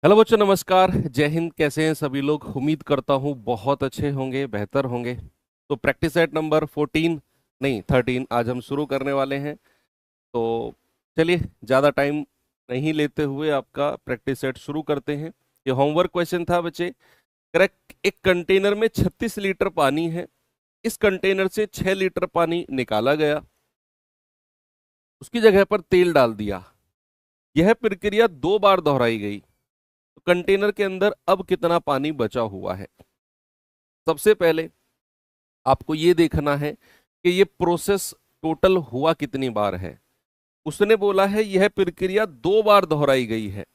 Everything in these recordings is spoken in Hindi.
हेलो बच्चों, नमस्कार, जय हिंद। कैसे हैं सभी लोग? उम्मीद करता हूँ बहुत अच्छे होंगे, बेहतर होंगे। तो प्रैक्टिस सेट नंबर 14 नहीं 13 आज हम शुरू करने वाले हैं। तो चलिए, ज़्यादा टाइम नहीं लेते हुए आपका प्रैक्टिस सेट शुरू करते हैं। ये होमवर्क क्वेश्चन था बच्चे। करेक्ट। एक कंटेनर में 36 लीटर पानी है। इस कंटेनर से 6 लीटर पानी निकाला गया, उसकी जगह पर तेल डाल दिया। यह प्रक्रिया 2 बार दोहराई गई, तो कंटेनर के अंदर अब कितना पानी बचा हुआ है? सबसे पहले आपको ये देखना है कि ये प्रोसेस टोटल हुआ कितनी बार है। उसने बोला है यह प्रक्रिया 2 बार दोहराई गई है,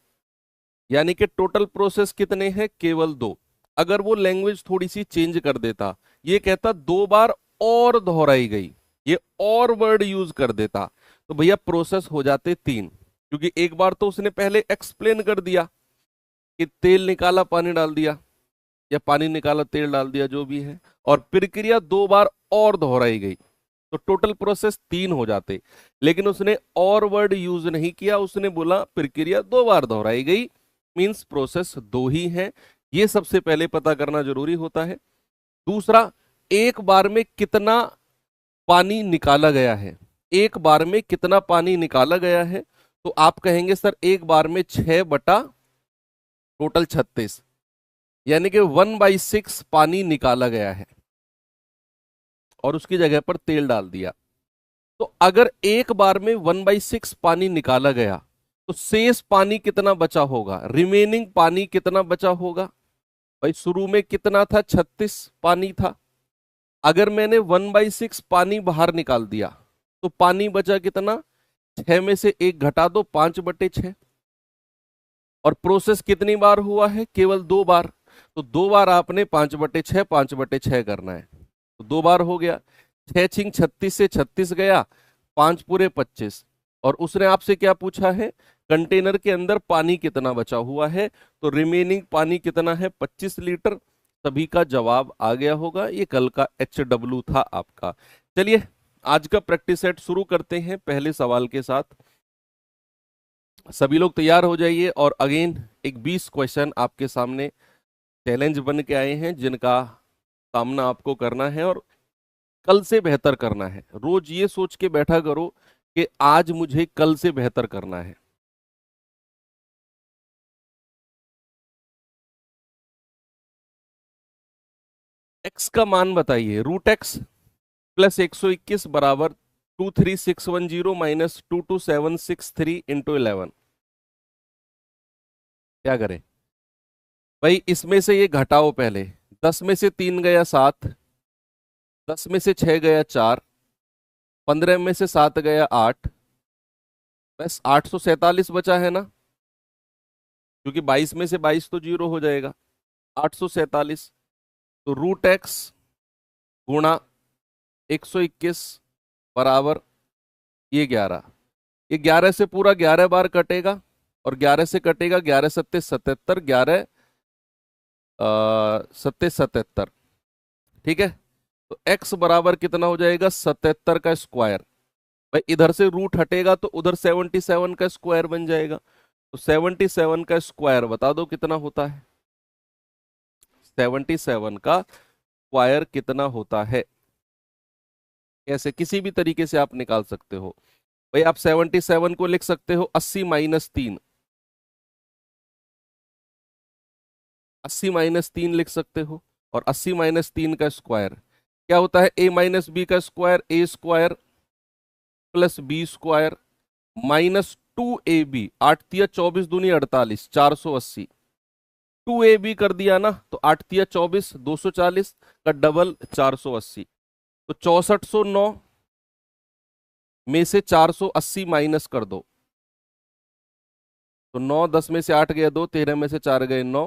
यानी कि टोटल प्रोसेस कितने हैं? केवल 2। अगर वो लैंग्वेज थोड़ी सी चेंज कर देता, ये कहता 2 बार और दोहराई गई, ये और वर्ड यूज कर देता, तो भैया प्रोसेस हो जाते 3। क्योंकि एक बार तो उसने पहले एक्सप्लेन कर दिया कि तेल निकाला पानी डाल दिया, या पानी निकाला तेल डाल दिया, जो भी है, और प्रक्रिया 2 बार और दोहराई गई, तो टोटल प्रोसेस 3 हो जाते। लेकिन उसने और वर्ड यूज नहीं किया, उसने बोला प्रक्रिया 2 बार दोहराई गई, मींस प्रोसेस 2 ही है। ये सबसे पहले पता करना जरूरी होता है। दूसरा, एक बार में कितना पानी निकाला गया है। एक बार में कितना पानी निकाला गया है, तो आप कहेंगे सर एक बार में 6 बटा टोटल 36, यानी कि 1/6 पानी निकाला गया है और उसकी जगह पर तेल डाल दिया। तो अगर एक बार में 1/6 पानी निकाला गया, तो शेष पानी कितना बचा होगा? रिमेनिंग पानी कितना बचा होगा? भाई शुरू में कितना था? 36 पानी था। अगर मैंने 1/6 पानी बाहर निकाल दिया, तो पानी बचा कितना? 6 में से 1 घटा दो, 5/6। और प्रोसेस कितनी बार हुआ है? केवल 2 बार। तो 2 बार आपने 5/6 5/6 करना है, तो 2 बार हो गया। 6×6 = 36 से 36 गया, 5 पूरे 25। और उसने आपसे क्या पूछा है? कंटेनर के अंदर पानी कितना बचा हुआ है, तो रिमेनिंग पानी कितना है? 25 लीटर। सभी का जवाब आ गया होगा। ये कल का HW था आपका। चलिए, आज का प्रैक्टिस सेट शुरू करते हैं पहले सवाल के साथ। सभी लोग तैयार हो जाइए। और अगेन एक 20 क्वेश्चन आपके सामने चैलेंज बन के आए हैं, जिनका सामना आपको करना है और कल से बेहतर करना है। रोज ये सोच के बैठा करो कि आज मुझे कल से बेहतर करना है। एक्स का मान बताइए। √x + 121 बराबर 23610 - 22763 × 11। क्या करें भाई? इसमें से ये घटाओ पहले। 10 में से 3 गया 7, 10 में से 6 गया 4, 15 में से 7 गया 8, बस 847 बचा है ना? क्योंकि 22 में से 22 तो जीरो हो जाएगा। 847। तो √x गुणा 121 बराबर ये 11। ये 11 से पूरा 11 बार कटेगा, और 11 से कटेगा 11 सत्ते 77, 11 सत्ते 77। ठीक है। तो x बराबर कितना हो जाएगा? 77 का स्क्वायर। भाई इधर से रूट हटेगा तो उधर 77 का स्क्वायर बन जाएगा। तो 77 का स्क्वायर बता दो कितना होता है? 77 का स्क्वायर कितना होता है? ऐसे किसी भी तरीके से आप निकाल सकते हो। भाई आप 77 को लिख सकते हो 80 - 3। 80 - 3 लिख सकते हो। और 80 - 3 का स्क्वायर क्या होता है? a - b का स्क्वायर, a² + b² -2ab। 8 तिया 24 दूनी 48, 480। 2ab कर दिया ना, तो 8 तिया 24, 240 का डबल 480। तो 6409 में से 480 माइनस कर दो, तो 9, 10 में से 8 गया 2, 13 में से 4 गए 9।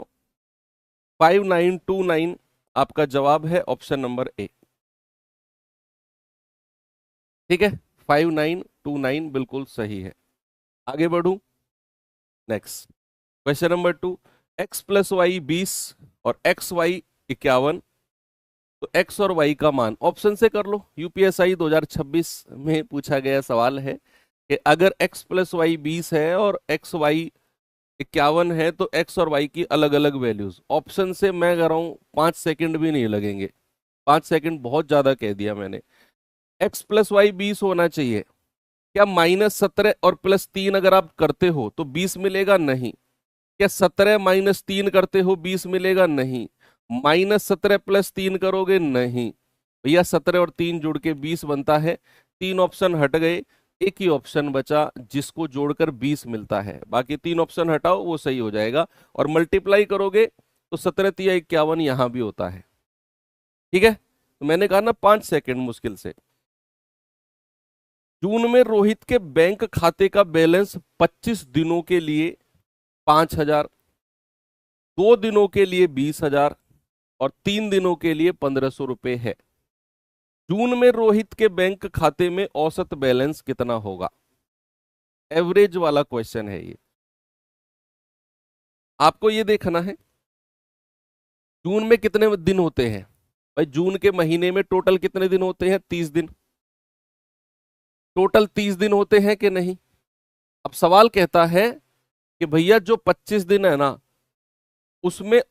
5929 आपका जवाब है, ऑप्शन नंबर ए। ठीक है, 5929 बिल्कुल सही है। आगे बढ़ू। Next question number 2। x + y 20 और xy 51। तो x और y का मान ऑप्शन से कर लो। यूपीएसआई 2026 में पूछा गया सवाल है कि अगर x + y 20 है और xy 51 है तो एक्स और वाई की अलग अलग वैल्यूज। ऑप्शन से मैं कर रहा हूं 5 सेकंड भी नहीं लगेंगे, 5 सेकंड बहुत ज्यादा कह दिया मैंने। एक्स प्लस वाई 20 होना चाहिए। क्या -17 और +3 अगर आप करते हो तो 20 मिलेगा? नहीं। क्या 17 -3 करते हो 20 मिलेगा? नहीं। -17 +3 करोगे? नहीं। भैया 17 और 3 जुड़ के 20 बनता है। 3 ऑप्शन हट गए, एक ही ऑप्शन बचा जिसको जोड़कर 20 मिलता है। बाकी 3 ऑप्शन हटाओ, वो सही हो जाएगा। और मल्टीप्लाई करोगे तो 17 तिया 51 यहां भी होता है। ठीक है, तो मैंने कहा ना 5 सेकंड मुश्किल से। जून में रोहित के बैंक खाते का बैलेंस 25 दिनों के लिए 5,000, 2 दिनों के लिए 20,000 और 3 दिनों के लिए 1,500 रुपए है। जून में रोहित के बैंक खाते में औसत बैलेंस कितना होगा? एवरेज वाला क्वेश्चन है ये। आपको ये देखना है जून में कितने दिन होते हैं। भाई जून के महीने में टोटल कितने दिन होते हैं? 30 दिन। टोटल 30 दिन होते हैं कि नहीं? अब सवाल कहता है कि भैया जो 25 दिन है ना, उसमें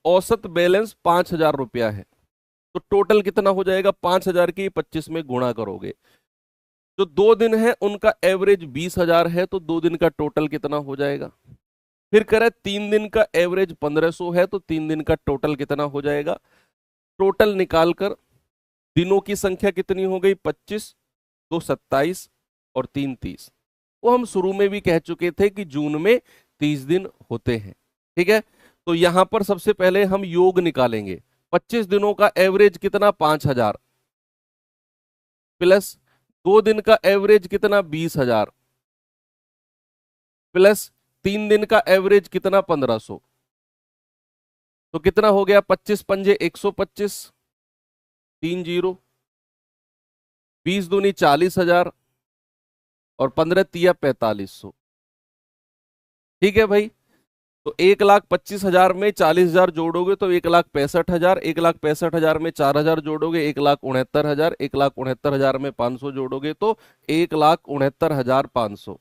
औसत बैलेंस 5,000 रुपया है। तो टोटल कितना हो जाएगा? 5,000 की 25 में गुणा करोगे। जो 2 दिन है उनका एवरेज 20,000 है, तो 2 दिन का टोटल कितना हो जाएगा? फिर करें 3 दिन का एवरेज 1,500 है, तो 3 दिन का टोटल कितना हो जाएगा? टोटल निकालकर दिनों की संख्या कितनी हो गई? 25, 2 27 और 3 30। वो हम शुरू में भी कह चुके थे कि जून में 30 दिन होते हैं। ठीक है, तो यहां पर सबसे पहले हम योग निकालेंगे। 25 दिनों का एवरेज कितना? 5,000 प्लस 2 दिन का एवरेज कितना? 20,000 प्लस 3 दिन का एवरेज कितना? 1,500। तो कितना हो गया? 25 पंजे 125, 3 जीरो, 20 दूनी 40,000 और 15 तिया 4,500। ठीक है भाई, तो 1,25,000 में 40,000 जोड़ोगे तो 1,65,000, 1,65,000 में 4,000 जोड़ोगे 1,69,000, 1,69,000 में 500 जोड़ोगे तो 1,69,500।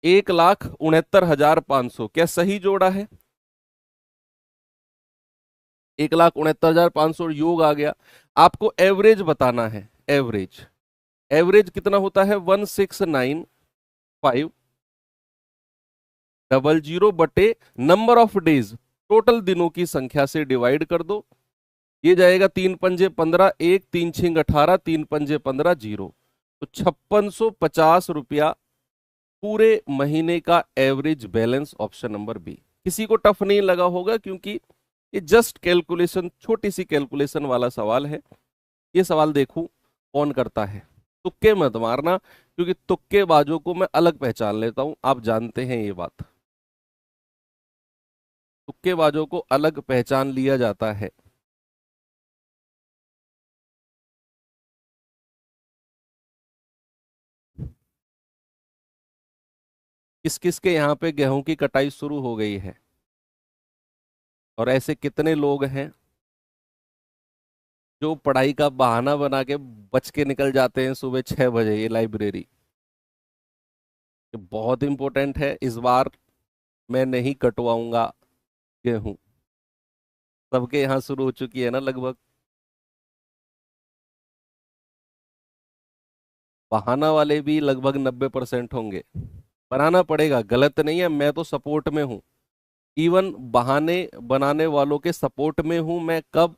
1,69,500 क्या सही जोड़ा है? 1,69,500 योग आ गया। आपको एवरेज बताना है। एवरेज एवरेज कितना होता है? 169500 बटे नंबर ऑफ डेज, टोटल दिनों की संख्या से डिवाइड कर दो। ये जाएगा 3 पंजे 15, 1 3 छिंग 18, 3 पंजे 15 जीरो। तो 5650 रुपया पूरे महीने का average balance, option number B. किसी को टफ नहीं लगा होगा क्योंकि ये जस्ट कैलकुलेशन, छोटी सी कैलकुलेशन वाला सवाल है। ये सवाल देखूं कौन करता है। तुक्के मत मारना, क्योंकि तुक्केबाजों को मैं अलग पहचान लेता हूं, आप जानते हैं ये बात। तुक्केबाजों को अलग पहचान लिया जाता है। किस किस के यहाँ पे गेहूं की कटाई शुरू हो गई है? और ऐसे कितने लोग हैं जो पढ़ाई का बहाना बना के बच के निकल जाते हैं सुबह 6 बजे ये लाइब्रेरी? ये बहुत इंपॉर्टेंट है। इस बार मैं नहीं कटवाऊंगा गेहूं। सबके यहाँ शुरू हो चुकी है ना लगभग। बहाना वाले भी लगभग 90% होंगे। बनाना पड़ेगा, गलत नहीं है, मैं तो सपोर्ट में हूँ। इवन बहाने बनाने वालों के सपोर्ट में हूं मैं। कब?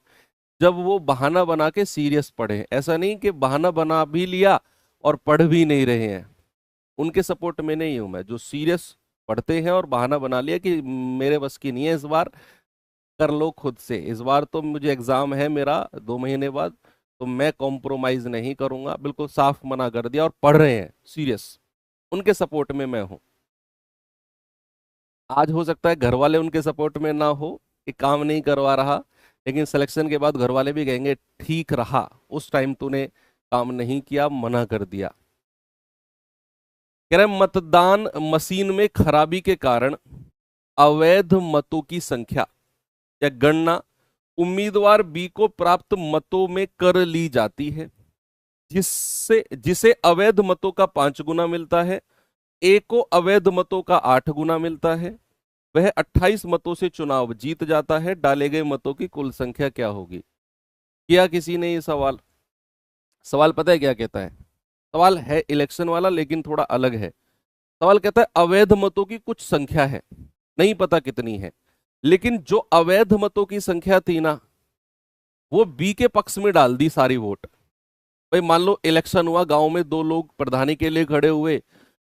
जब वो बहाना बना के सीरियस पढ़े। ऐसा नहीं कि बहाना बना भी लिया और पढ़ भी नहीं रहे हैं। उनके सपोर्ट में नहीं हूं मैं। जो सीरियस पढ़ते हैं और बहाना बना लिया कि मेरे बस की नहीं है इस बार, कर लो खुद से, इस बार तो मुझे एग्जाम है मेरा 2 महीने बाद, तो मैं कॉम्प्रोमाइज नहीं करूंगा, बिल्कुल साफ मना कर दिया, और पढ़ रहे हैं सीरियस, उनके सपोर्ट में मैं हूं। आज हो सकता है घर वाले उनके सपोर्ट में ना हो, कि काम नहीं करवा रहा, लेकिन सिलेक्शन के बाद घर वाले भी कहेंगे ठीक रहा, उस टाइम तूने काम नहीं किया, मना कर दिया। कह रहे मतदान मशीन में खराबी के कारण अवैध मतों की संख्या या गणना उम्मीदवार बी को प्राप्त मतों में कर ली जाती है, जिससे जिसे अवैध मतों का 5 गुना मिलता है। ए को अवैध मतों का 8 गुना मिलता है, वह 28 मतों से चुनाव जीत जाता है, डाले गए मतों की कुल संख्या क्या होगी। किया किसी ने ये सवाल? सवाल पता है क्या कहता है? सवाल है इलेक्शन वाला लेकिन थोड़ा अलग है। सवाल कहता है अवैध मतों की कुछ संख्या है, नहीं पता कितनी है, लेकिन जो अवैध मतों की संख्या थी ना, वो बी के पक्ष में डाल दी सारी वोट। भाई मान लो इलेक्शन हुआ, गांव में 2 लोग प्रधानी के लिए खड़े हुए,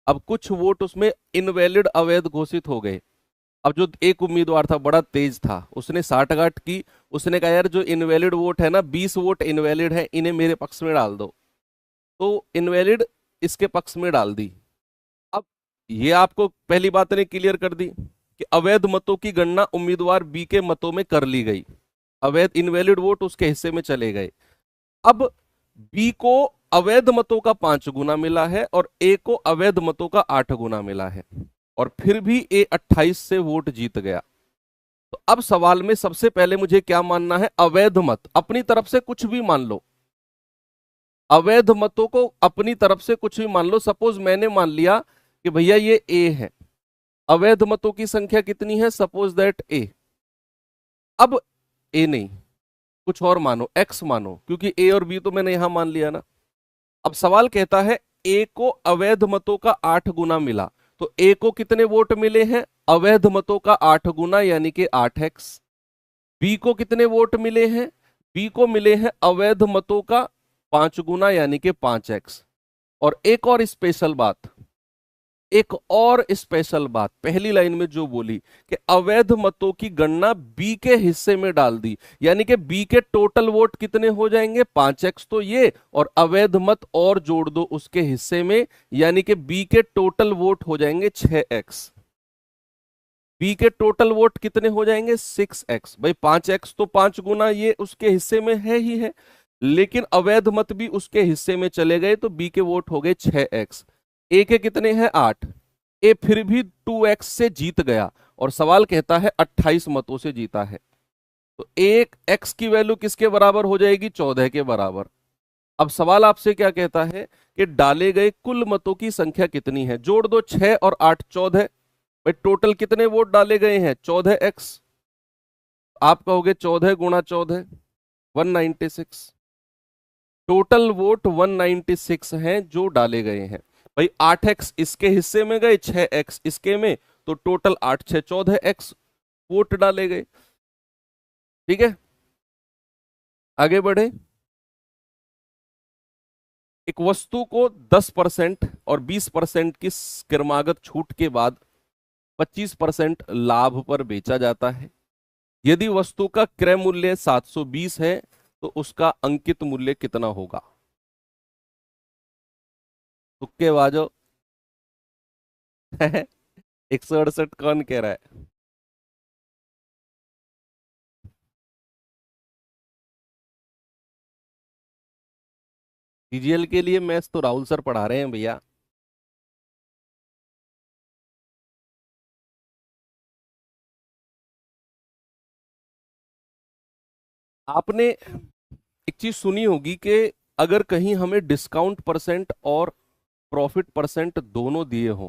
अब कुछ वोट उसमें इनवैलिड अवैध घोषित हो गए। अब जो एक उम्मीदवार था बड़ा तेज था, उसने साठगांठ की, उसने कहा यार जो इनवैलिड वोट है ना, 20 वोट इनवैलिड है, इन्हें मेरे पक्ष में डाल दो, तो इनवैलिड इसके पक्ष में डाल दी। अब ये आपको पहली बात ने क्लियर कर दी कि अवैध मतों की गणना उम्मीदवार बी के मतों में कर ली गई, अवैध इनवैलिड वोट उसके हिस्से में चले गए। अब बी को अवैध मतों का 5 गुना मिला है और ए को अवैध मतों का 8 गुना मिला है, और फिर भी ए 28 से वोट जीत गया। तो अब सवाल में सबसे पहले मुझे क्या मानना है? अवैध मत, अपनी तरफ से कुछ भी मान लो, अवैध मतों को अपनी तरफ से कुछ भी मान लो। सपोज मैंने मान लिया कि भैया ये ए है, अवैध मतों की संख्या कितनी है? सपोज दैट ए। अब ए नहीं, कुछ और मानो, एक्स मानो, क्योंकि ए और बी तो मैंने यहां मान लिया ना। अब सवाल कहता है ए को अवैध मतों का 8 गुना मिला, तो ए को कितने वोट मिले हैं? अवैध मतों का 8 गुना यानी कि 8x। बी को कितने वोट मिले हैं? बी को मिले हैं अवैध मतों का 5 गुना यानी कि 5x। और एक और स्पेशल बात, एक और स्पेशल बात, पहली लाइन में जो बोली कि अवैध मतों की गणना बी के हिस्से में डाल दी, यानी कि बी के टोटल वोट कितने हो जाएंगे? 5x तो ये, और अवैध मत और जोड़ दो उसके हिस्से में, यानी कि बी के टोटल वोट हो जाएंगे 6x। बी के टोटल वोट कितने हो जाएंगे? 6x। भाई 5x तो 5 गुना ये उसके हिस्से में है ही है, लेकिन अवैध मत भी उसके हिस्से में चले गए, तो बी के वोट हो गए 6x। ए के कितने हैं? 8। ए फिर भी 2x से जीत गया, और सवाल कहता है 28 मतों से जीता है, तो एक x की वैल्यू किसके बराबर हो जाएगी? 14 के बराबर। अब सवाल आपसे क्या कहता है कि डाले गए कुल मतों की संख्या कितनी है? जोड़ दो, 6 और 8 14। भाई टोटल कितने वोट डाले गए हैं? 14x। आप कहोगे 14 गुणा 14 196। टोटल वोट 196 हैं जो डाले गए हैं। भाई 8x इसके हिस्से में गए, 6x इसके में, तो टोटल 8 6 14x वोट डाले गए। ठीक है, आगे बढ़े। एक वस्तु को 10% और 20% की क्रमागत छूट के बाद 25% लाभ पर बेचा जाता है। यदि वस्तु का क्रय मूल्य 720 है तो उसका अंकित मूल्य कितना होगा? तुक्केबाजो 168 कौन कह रहा है? सीजीएल के लिए मैथ्स तो राहुल सर पढ़ा रहे हैं भैया। आपने एक चीज सुनी होगी कि अगर कहीं हमें डिस्काउंट परसेंट और प्रॉफिट परसेंट दोनों दिए हों,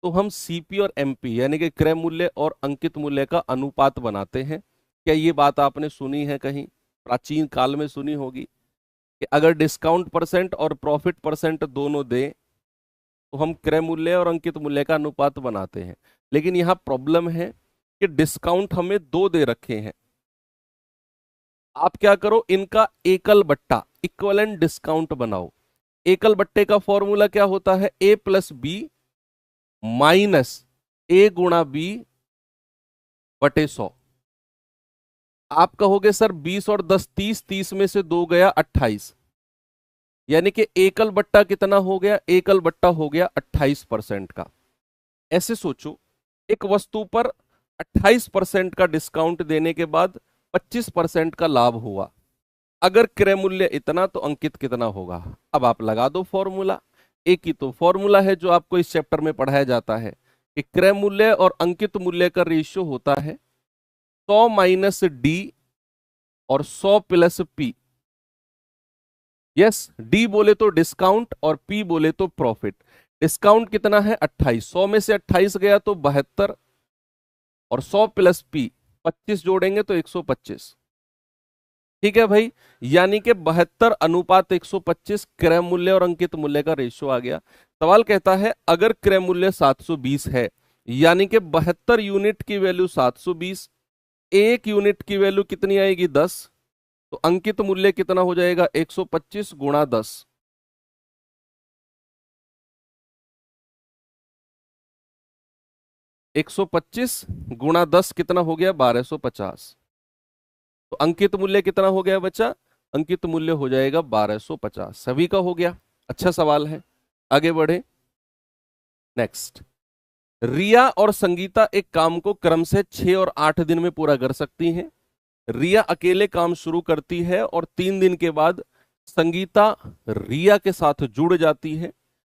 तो हम सीपी और एमपी यानी कि क्रय मूल्य और अंकित मूल्य का अनुपात बनाते हैं। क्या ये बात आपने सुनी है? कहीं प्राचीन काल में सुनी होगी कि अगर डिस्काउंट परसेंट और प्रॉफिट परसेंट दोनों दें तो हम क्रय मूल्य और अंकित मूल्य का अनुपात बनाते हैं। लेकिन यहां प्रॉब्लम है कि डिस्काउंट हमें 2 दे रखे हैं। आप क्या करो, इनका एकल बट्टा इक्वलेंट डिस्काउंट बनाओ। एकल बट्टे का फॉर्मूला क्या होता है? ए प्लस बी माइनस ए गुणा बी बटे 100। आप कहोगे सर 20 और 10 30, 30 में से 2 गया 28, यानी कि एकल बट्टा कितना हो गया? एकल बट्टा हो गया 28% का। ऐसे सोचो, एक वस्तु पर 28% का डिस्काउंट देने के बाद 25% का लाभ हुआ। अगर क्रय मूल्य इतना तो अंकित कितना होगा? अब आप लगा दो फॉर्मूला। एक ही तो फॉर्मूला है जो आपको इस चैप्टर में पढ़ाया जाता है कि क्रय मूल्य और अंकित मूल्य का रेशियो होता है 100 माइनस डी और 100 प्लस पी। यस, डी बोले तो डिस्काउंट और पी बोले तो प्रॉफिट। डिस्काउंट कितना है 28, 100 में से 28 गया तो 72, और 100 प्लस पी 25 जोड़ेंगे तो 125। ठीक है भाई, यानी कि 72 अनुपात 125 क्रय मूल्य और अंकित मूल्य का रेशियो आ गया। सवाल कहता है अगर क्रय मूल्य 720 है, यानी कि 72 यूनिट की वैल्यू 720, एक यूनिट की वैल्यू कितनी आएगी 10, तो अंकित मूल्य कितना हो जाएगा 125 गुणा 10। 125 गुणा 10 कितना हो गया 1250। तो अंकित मूल्य कितना हो गया बच्चा, अंकित मूल्य हो जाएगा 1250। सभी का हो गया, अच्छा सवाल है, आगे बढ़े। नेक्स्ट, रिया और संगीता एक काम को क्रम से 6 और 8 दिन में पूरा कर सकती हैं। रिया अकेले काम शुरू करती है और 3 दिन के बाद संगीता रिया के साथ जुड़ जाती है,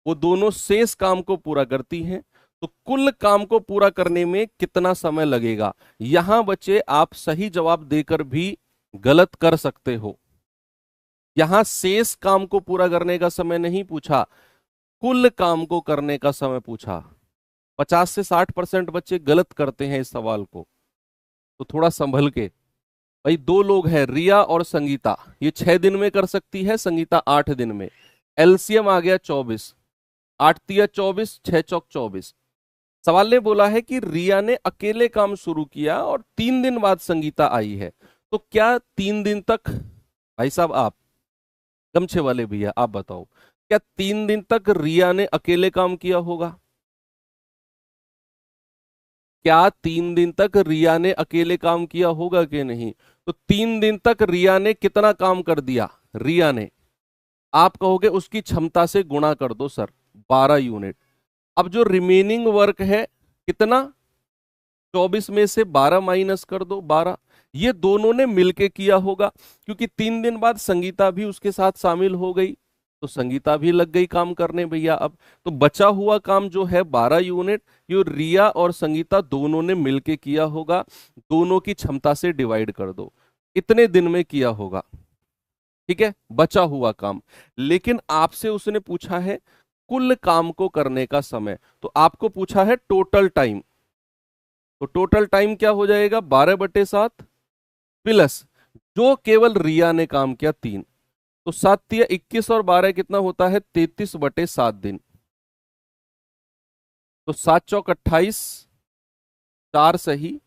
वो दोनों शेष काम को पूरा करती हैं। तो कुल काम को पूरा करने में कितना समय लगेगा? यहां बच्चे आप सही जवाब देकर भी गलत कर सकते हो। यहां शेष काम को पूरा करने का समय नहीं पूछा, कुल काम को करने का समय पूछा। 50 से 60% बच्चे गलत करते हैं इस सवाल को, तो थोड़ा संभल के। भाई दो लोग हैं रिया और संगीता, ये 6 दिन में कर सकती है, संगीता 8 दिन में। एलसीएम आ गया 24, 8 तिया 24, 6 चौक 24। सवाल ने बोला है कि रिया ने अकेले काम शुरू किया और 3 दिन बाद संगीता आई है, तो क्या 3 दिन तक, भाई साहब आप गमछे वाले भैया आप बताओ, क्या 3 दिन तक रिया ने अकेले काम किया होगा? क्या 3 दिन तक रिया ने अकेले काम किया होगा कि नहीं? तो 3 दिन तक रिया ने कितना काम कर दिया? रिया ने, आप कहोगे उसकी क्षमता से गुणा कर दो सर, 12 यूनिट। अब जो रिमेनिंग वर्क है कितना, 24 में से 12 माइनस कर दो 12, ये दोनों ने मिलके किया होगा, क्योंकि 3 दिन बाद संगीता भी उसके साथ शामिल हो गई, तो संगीता भी लग गई काम करने भैया। अब तो बचा हुआ काम जो है 12 यूनिट, ये रिया और संगीता दोनों ने मिलके किया होगा, दोनों की क्षमता से डिवाइड कर दो, इतने दिन में किया होगा। ठीक है, बचा हुआ काम। लेकिन आपसे उसने पूछा है कुल काम को करने का समय, तो आपको पूछा है टोटल टाइम, तो टोटल टाइम क्या हो जाएगा 12/7 प्लस जो केवल रिया ने काम किया 3, तो 7 तिया 21 और 12 कितना होता है 33/7 दिन। तो 7 चौक 28, 4 सही,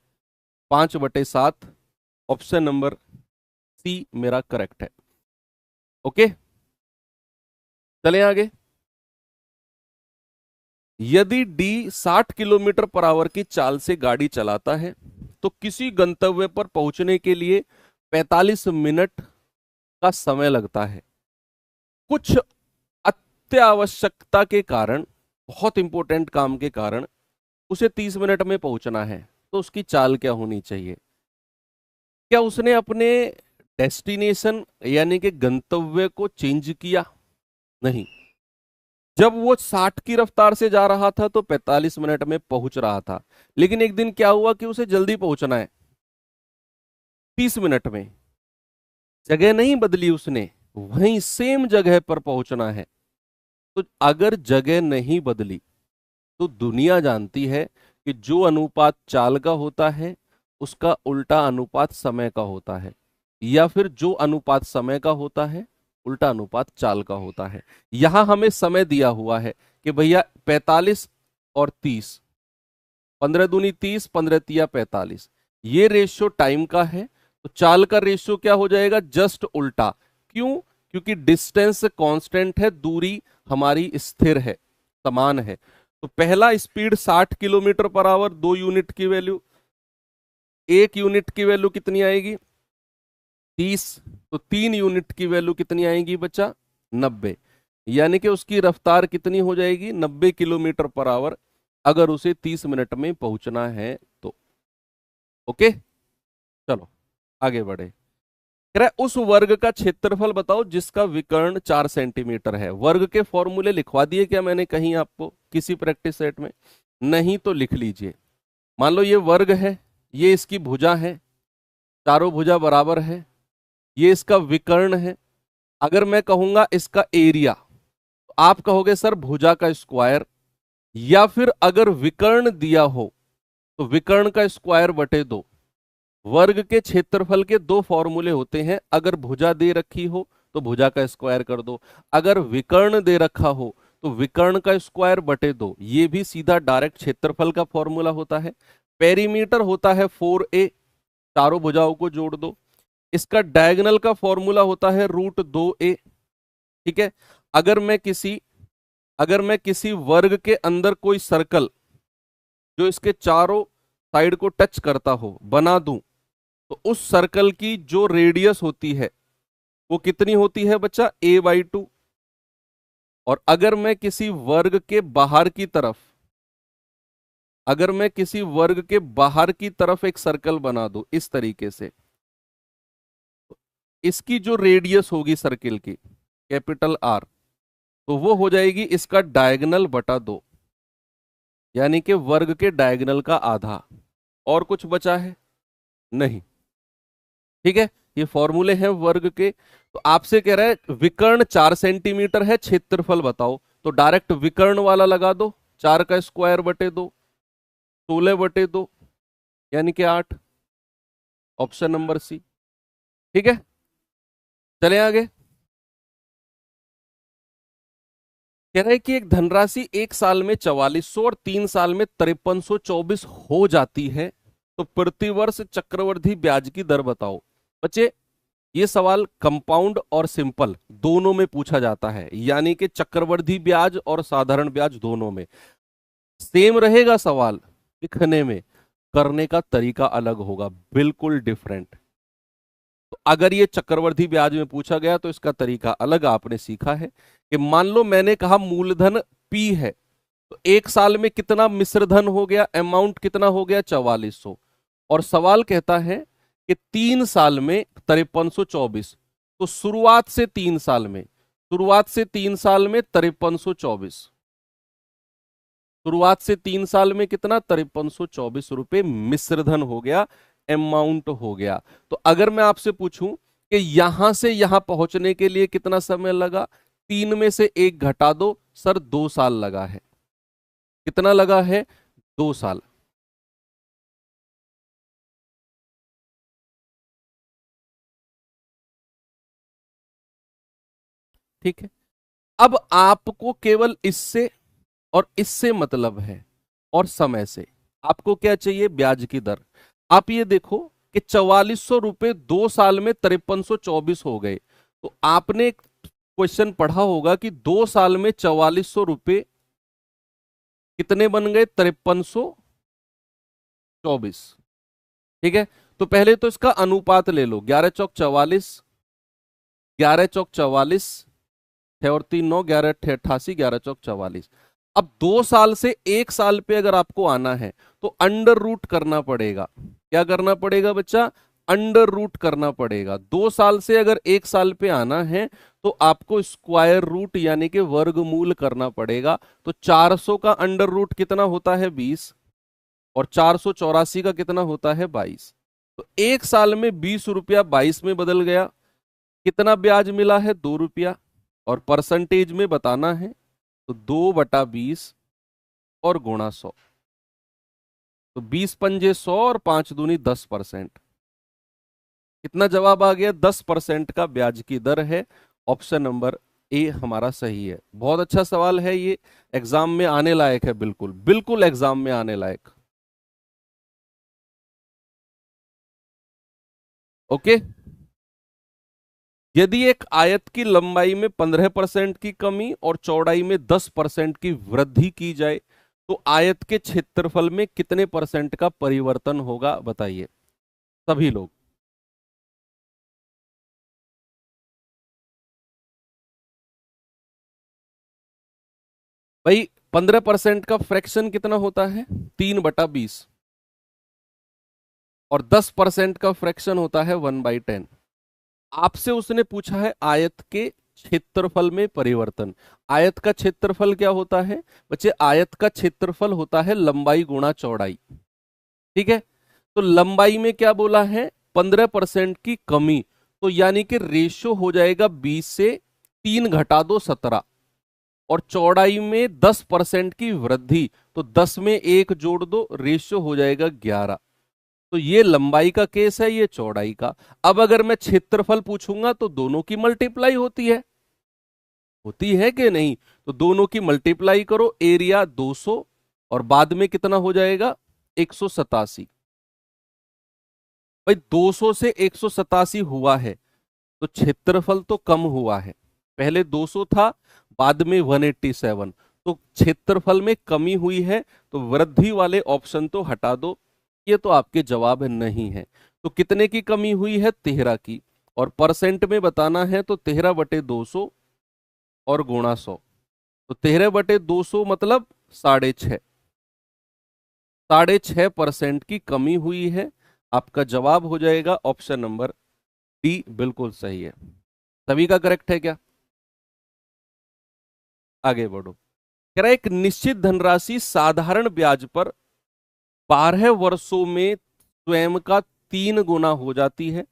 5/7, ऑप्शन नंबर सी मेरा करेक्ट है। ओके, चलें आगे। यदि डी 60 किलोमीटर पर आवर की चाल से गाड़ी चलाता है तो किसी गंतव्य पर पहुंचने के लिए 45 मिनट का समय लगता है। कुछ अत्यावश्यकता के कारण, बहुत इंपॉर्टेंट काम के कारण उसे 30 मिनट में पहुंचना है, तो उसकी चाल क्या होनी चाहिए? क्या उसने अपने डेस्टिनेशन यानी कि गंतव्य को चेंज किया? नहीं, जब वो 60 की रफ्तार से जा रहा था तो 45 मिनट में पहुंच रहा था, लेकिन एक दिन क्या हुआ कि उसे जल्दी पहुंचना है 30 मिनट में, जगह नहीं बदली उसने, वहीं सेम जगह पर पहुंचना है। तो अगर जगह नहीं बदली तो दुनिया जानती है कि जो अनुपात चाल का होता है उसका उल्टा अनुपात समय का होता है, या फिर जो अनुपात समय का होता है उल्टा अनुपात चाल का होता है। यहां हमें समय दिया हुआ है कि भैया 45 और 30, 15 दूनी 30, 15 तिया 45, ये रेशियो टाइम का है, तो चाल का रेशियो क्या हो जाएगा जस्ट उल्टा। क्यों? क्योंकि डिस्टेंस कांस्टेंट है, दूरी हमारी स्थिर है, समान है। तो पहला speed 60 kilometre per hour, 2 unit की वैल्यू, 1 यूनिट की वैल्यू कितनी आएगी 30, तो 3 यूनिट की वैल्यू कितनी आएगी बच्चा 90, यानी कि उसकी रफ्तार कितनी हो जाएगी 90 किलोमीटर पर आवर, अगर उसे 30 मिनट में पहुंचना है तो। ओके, चलो आगे बढ़े। कह रहा है उस वर्ग का क्षेत्रफल बताओ जिसका विकर्ण 4 सेंटीमीटर है। वर्ग के फॉर्मूले लिखवा दिए क्या मैंने कहीं आपको किसी प्रैक्टिस सेट में? नहीं तो लिख लीजिए। मान लो ये वर्ग है, ये इसकी भुजा है, चारों भुजा बराबर है, ये इसका विकर्ण है। अगर मैं कहूंगा इसका एरिया, तो आप कहोगे सर भुजा का स्क्वायर, या फिर अगर विकर्ण दिया हो तो विकर्ण का स्क्वायर बटे दो। वर्ग के क्षेत्रफल के दो फॉर्मूले होते हैं, अगर भुजा दे रखी हो तो भुजा का स्क्वायर कर दो, अगर विकर्ण दे रखा हो तो विकर्ण का स्क्वायर बटे दो। ये भी सीधा डायरेक्ट क्षेत्रफल का फॉर्मूला होता है। पेरीमीटर होता है 4a, चारों भुजाओं को जोड़ दो। इसका डायगोनल का फॉर्मूला होता है √2a। ठीक है। अगर मैं किसी अगर मैं किसी वर्ग के अंदर कोई सर्कल जो इसके चारों साइड को टच करता हो बना दूं, तो उस सर्कल की जो रेडियस होती है वो कितनी होती है बच्चा, a/2। और अगर मैं किसी वर्ग के बाहर की तरफ अगर मैं किसी वर्ग के बाहर की तरफ एक सर्कल बना दूं इस तरीके से, तो इसकी जो रेडियस होगी सर्किल की, कैपिटल R, तो वो हो जाएगी इसका डायगोनल बटा 2, यानी कि वर्ग के डायगोनल का आधा। और कुछ बचा है नहीं। ठीक है, ये फॉर्मूले हैं वर्ग के। तो आपसे कह रहा है विकर्ण 4 सेंटीमीटर है, क्षेत्रफल बताओ, तो डायरेक्ट विकर्ण वाला लगा दो, 4 का स्क्वायर बटे 2, 16 बटे 2, यानी कि 8। Option number C. ठीक है, चले आगे। कह रहा है कि एक धनराशि एक साल में 4400 और 3 साल में 5324 हो जाती है, तो प्रतिवर्ष चक्रवृद्धि ब्याज की दर बताओ। बच्चे, ये सवाल कंपाउंड और सिंपल दोनों में पूछा जाता है, यानी कि चक्रवृद्धि ब्याज और साधारण ब्याज दोनों में सेम रहेगा सवाल, लिखने में करने का तरीका अलग होगा, बिल्कुल डिफरेंट। तो अगर ये चक्रवृद्धि ब्याज में पूछा गया तो इसका तरीका अलग आपने सीखा है कि मान लो मैंने कहा मूलधन P है, तो एक साल में कितना मिश्र धन हो गया, अमाउंट कितना हो गया 4400, और सवाल कहता है कि 3 साल में 5324, तो शुरुआत से 3 साल में 5324, शुरुआत से 3 साल में कितना 5324 रुपए मिश्रधन हो गया, अमाउंट हो गया। तो अगर मैं आपसे पूछूं कि यहां से यहां पहुंचने के लिए कितना समय लगा, 3 में से 1 घटा दो, सर 2 साल लगा है। कितना लगा है, 2 साल। ठीक है, अब आपको केवल इससे और इससे मतलब है, और समय से। आपको क्या चाहिए, ब्याज की दर। आप ये देखो कि 4400 रुपए 2 साल में 5324 हो गए, तो आपने क्वेश्चन पढ़ा होगा कि 2 साल में 4400 रुपए कितने बन गए, 5324। ठीक है, तो पहले तो इसका अनुपात ले लो, 11 चौक 44, 11 चौक 44, 6 और 3 9, 11 88, 11 चौक 44। अब 2 साल से 1 साल पे अगर आपको आना है तो अंडर रूट करना पड़ेगा। क्या करना पड़ेगा बच्चा, अंडर रूट करना पड़ेगा। 2 साल से अगर 1 साल पे आना है तो आपको स्क्वायर रूट यानी कि वर्गमूल करना पड़ेगा। तो 400 का अंडर रूट कितना होता है, 20, और 484 का कितना होता है, 22। तो 1 साल में 20 रुपया 22 में बदल गया। कितना ब्याज मिला है, 2 रुपया, और परसेंटेज में बताना है तो 2/20 और गुणा 100, तो 20 पंजे 100 और 5 दूनी 10%। कितना जवाब आ गया, 10% का ब्याज की दर है। ऑप्शन नंबर ए हमारा सही है। बहुत अच्छा सवाल है ये, एग्जाम में आने लायक है, बिल्कुल बिल्कुल एग्जाम में आने लायक। ओके, यदि एक आयत की लंबाई में 15% की कमी और चौड़ाई में 10% की वृद्धि की जाए तो आयत के क्षेत्रफल में कितने परसेंट का परिवर्तन होगा, बताइए सभी लोग। भाई 15% का फ्रैक्शन कितना होता है, 3/20, और 10% का फ्रैक्शन होता है 1/10। आपसे उसने पूछा है आयत के क्षेत्रफल में परिवर्तन। आयत का क्षेत्रफल क्या होता है बच्चे, आयत का क्षेत्रफल होता है लंबाई गुणा चौड़ाई। ठीक है, तो लंबाई में क्या बोला है, 15% की कमी, तो यानी कि रेशियो हो जाएगा 20 से 3 घटा दो 17। और चौड़ाई में 10% की वृद्धि, तो 10 में 1 जोड़ दो, रेशियो हो जाएगा 11। तो ये लंबाई का केस है, ये चौड़ाई का। अब अगर मैं क्षेत्रफल पूछूंगा तो दोनों की मल्टीप्लाई होती है कि नहीं? तो दोनों की मल्टीप्लाई करो, एरिया 200 और बाद में कितना हो जाएगा 187। भाई 200 से 187 हुआ है तो क्षेत्रफल तो कम हुआ है। पहले 200 था, बाद में 187, तो क्षेत्रफल में कमी हुई है, तो वृद्धि वाले ऑप्शन तो हटा दो, ये तो आपके जवाब नहीं है। तो कितने की कमी हुई है? 13 की। और परसेंट में बताना है तो 13/200 और गुणा 100, तो 13/200 मतलब 6.5, 6.5% की कमी हुई है। आपका जवाब हो जाएगा ऑप्शन नंबर डी, बिल्कुल सही है। सभी का करेक्ट है क्या? आगे बढ़ो। कह रहा है एक निश्चित धनराशि साधारण ब्याज पर 12 वर्षों में स्वयं का 3 गुना हो जाती है,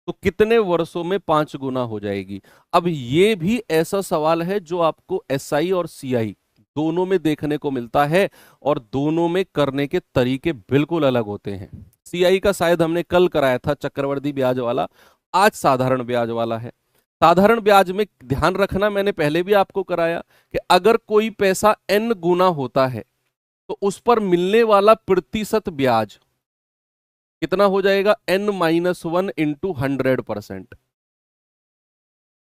तो कितने वर्षों में 5 गुना हो जाएगी? अब ये भी ऐसा सवाल है जो आपको एसआई और सीआई दोनों में देखने को मिलता है, और दोनों में करने के तरीके बिल्कुल अलग होते हैं। सीआई का शायद हमने कल कराया था, चक्रवृद्धि ब्याज वाला, आज साधारण ब्याज वाला है। साधारण ब्याज में ध्यान रखना, मैंने पहले भी आपको कराया कि अगर कोई पैसा n गुना होता है तो उस पर मिलने वाला प्रतिशत ब्याज कितना हो जाएगा? n-1 into 100%।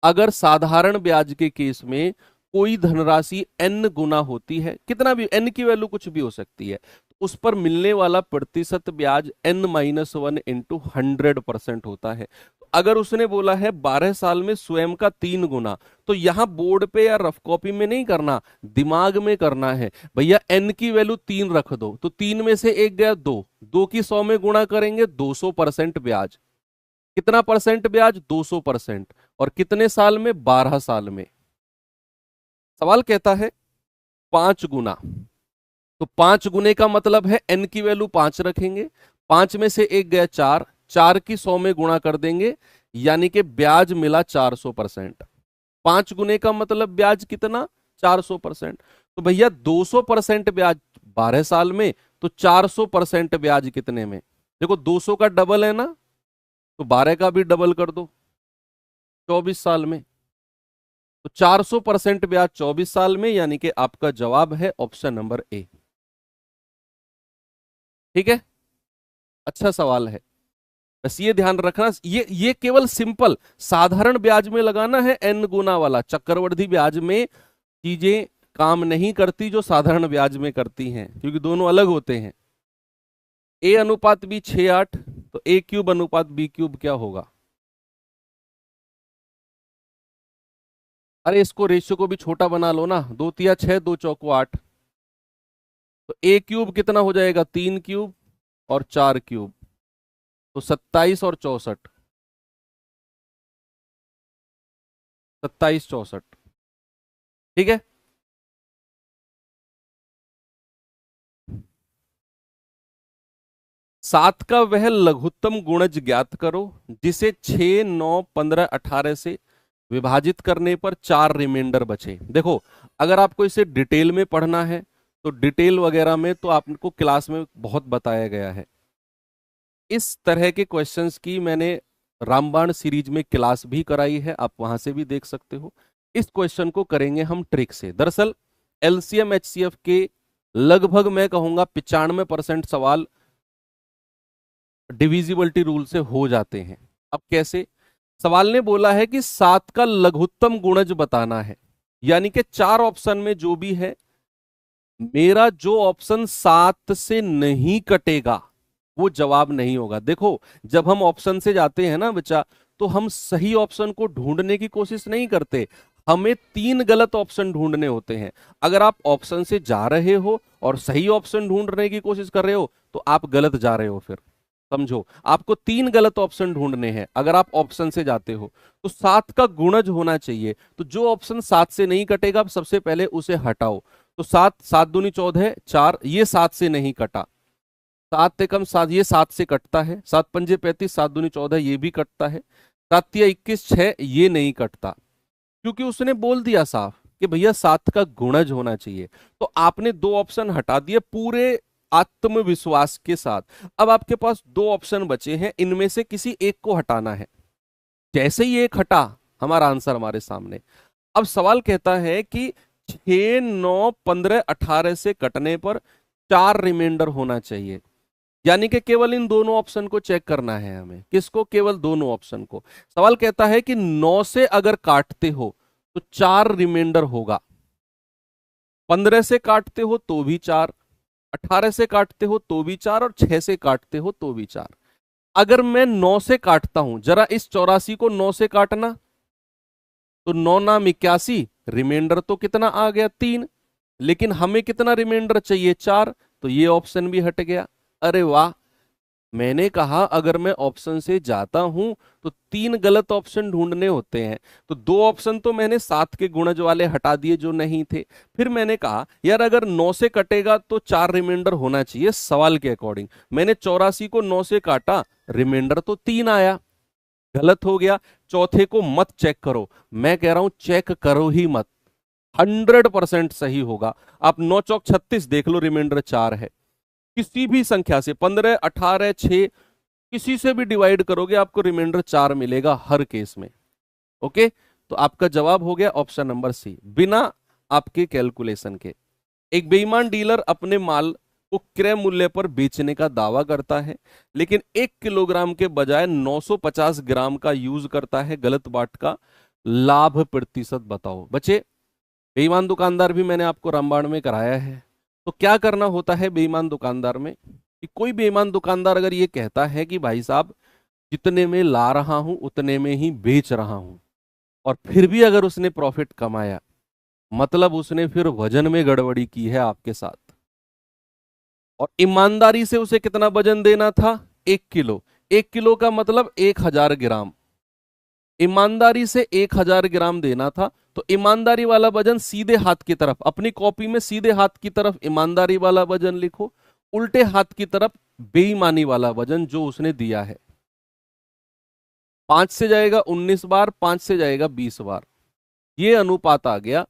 अगर साधारण ब्याज के केस में कोई धनराशि n गुना होती है, कितना भी, n की वैल्यू कुछ भी हो सकती है, तो उस पर मिलने वाला प्रतिशत ब्याज n-1 इंटू 100% होता है। तो अगर उसने बोला है 12 साल में स्वयं का 3 गुना, तो यहां बोर्ड पे या रफ कॉपी में नहीं करना, दिमाग में करना है। भैया n की वैल्यू 3 रख दो, तो 3 में से 1 गया 2, 2 की 100 में गुणा करेंगे 200% ब्याज। कितना परसेंट ब्याज? 200%। और कितने साल में? 12 साल में। सवाल कहता है 5 गुना, तो 5 गुने का मतलब है n की वैल्यू 5 रखेंगे, 5 में से 1 गया 4, 4 की 100 में गुणा कर देंगे, यानी कि ब्याज मिला 400%। 5 गुने का मतलब ब्याज कितना? 400%। तो भैया 200% ब्याज 12 साल में, तो 400% ब्याज कितने में? देखो 200 का डबल है ना, तो 12 का भी डबल कर दो, 24 साल में। तो 400% ब्याज 24 साल में, यानी कि आपका जवाब है ऑप्शन नंबर ए। ठीक है, अच्छा सवाल है। बस ये ध्यान रखना, ये केवल सिंपल साधारण ब्याज में लगाना है n गुना वाला। चक्रवृद्धि ब्याज में चीजें काम नहीं करती जो साधारण ब्याज में करती हैं, क्योंकि दोनों अलग होते हैं। a अनुपात b 6/8, तो a क्यूब अनुपात b क्यूब क्या होगा? अरे इसको रेशियो को भी छोटा बना लो ना, 2 तिया 6, 2 चौको 8, तो a क्यूब कितना हो जाएगा? 3 क्यूब और 4 क्यूब, तो 27 और 64, 27 64। ठीक है, सात का वह लघुत्तम गुणज ज्ञात करो जिसे 6, 9, 15, 18 से विभाजित करने पर 4 रिमाइंडर बचे। देखो अगर आपको इसे डिटेल में पढ़ना है तो डिटेल वगैरह में तो आपको क्लास में बहुत बताया गया है। इस तरह के क्वेश्चंस की मैंने रामबाण सीरीज में क्लास भी कराई है, आप वहां से भी देख सकते हो। इस क्वेश्चन को करेंगे हम ट्रिक से। दरअसल एलसीएम एचसीएफ के लगभग मैं कहूंगा 95% सवाल डिविजिबिलिटी रूल से हो जाते हैं। अब कैसे? सवाल ने बोला है कि 7 का लघुत्तम गुणज बताना है, यानी कि 4 ऑप्शन में जो भी है, मेरा जो ऑप्शन 7 से नहीं कटेगा वो जवाब नहीं होगा। देखो जब हम ऑप्शन से जाते हैं ना बच्चा, तो हम सही ऑप्शन को ढूंढने की कोशिश नहीं करते, हमें 3 गलत ऑप्शन ढूंढने होते हैं। अगर आप ऑप्शन से जा रहे हो और सही ऑप्शन ढूंढने की कोशिश कर रहे हो तो आप गलत जा रहे हो। फिर समझो, आपको 3 गलत ऑप्शन ढूंढने हैं अगर आप ऑप्शन से जाते हो। तो 7 का गुणज होना चाहिए, तो जो ऑप्शन 7 से नहीं कटेगा सबसे पहले उसे हटाओ। तो 7, 7 दूनी 14, 4, ये 7 से नहीं कटा। 7 एकम 7, ये 7 से कटता है। 7 पंजे 35, 7 दूनी 14, ये भी कटता है। 7 तिया 21, 6, ये नहीं कटता, क्योंकि उसने बोल दिया साफ कि भैया 7 का गुणज होना चाहिए। तो आपने 2 ऑप्शन हटा दिए पूरे आत्मविश्वास के साथ। अब आपके पास 2 ऑप्शन बचे हैं, इनमें से किसी एक को हटाना है। जैसे ही एक हटा, हमारा आंसर हमारे सामने। अब सवाल कहता है कि 6, 9, 15, 18 से कटने पर 4 रिमाइंडर होना चाहिए। यानी कि केवल इन दोनों ऑप्शन को चेक करना है हमें। किसको? केवल दोनों ऑप्शन को। सवाल कहता है कि 9 से अगर काटते हो तो 4 रिमाइंडर होगा, 15 से काटते हो तो भी 4, 18 से काटते हो तो भी 4, और 6 से काटते हो तो भी 4। अगर मैं 9 से काटता हूं, जरा इस 84 को 9 से काटना, तो 9 नाम 81, रिमाइंडर तो कितना आ गया? 3। लेकिन हमें कितना रिमाइंडर चाहिए? 4। तो ये ऑप्शन भी हट गया। अरे वाह! मैंने कहा अगर मैं ऑप्शन से जाता हूं तो 3 गलत ऑप्शन ढूंढने होते हैं। तो 2 ऑप्शन तो मैंने 7 के गुणज वाले हटा दिए जो नहीं थे। फिर मैंने कहा यार अगर 9 से कटेगा तो 4 रिमाइंडर होना चाहिए सवाल के अकॉर्डिंग। मैंने 84 को 9 से काटा, रिमाइंडर तो 3 आया। गलत हो गया। चौथे को मत चेक करो, मैं कह रहा हूं चेक करो ही मत, 100% सही होगा। आप 9 चौक 36 देख लो, रिमाइंडर 4 है। किसी भी संख्या से 15, 18, 6 किसी से भी डिवाइड करोगे आपको रिमाइंडर 4 मिलेगा हर केस में। ओके, तो आपका जवाब हो गया ऑप्शन नंबर सी, बिना आपके कैलकुलेशन के। एक बेईमान डीलर अपने माल को क्रय मूल्य पर बेचने का दावा करता है, लेकिन 1 किलोग्राम के बजाय 950 ग्राम का यूज करता है गलत बाट का। लाभ प्रतिशत बताओ। बच्चे, बेईमान दुकानदार भी मैंने आपको रामबाण में कराया है। तो क्या करना होता है बेईमान दुकानदार में, कि कोई बेईमान दुकानदार अगर ये कहता है कि भाई साहब जितने में ला रहा हूं उतने में ही बेच रहा हूं, और फिर भी अगर उसने प्रॉफिट कमाया, मतलब उसने फिर वजन में गड़बड़ी की है आपके साथ। और ईमानदारी से उसे कितना वजन देना था? 1 किलो। 1 किलो का मतलब 1000 ग्राम। ईमानदारी से 1000 ग्राम देना था, तो ईमानदारी वाला वजन सीधे हाथ की तरफ, अपनी कॉपी में सीधे हाथ की तरफ ईमानदारी वाला वजन लिखो, उल्टे हाथ की तरफ बेईमानी वाला वजन जो उसने दिया है। 5 से जाएगा 19 बार, 5 से जाएगा 20 बार। ये अनुपात आ गया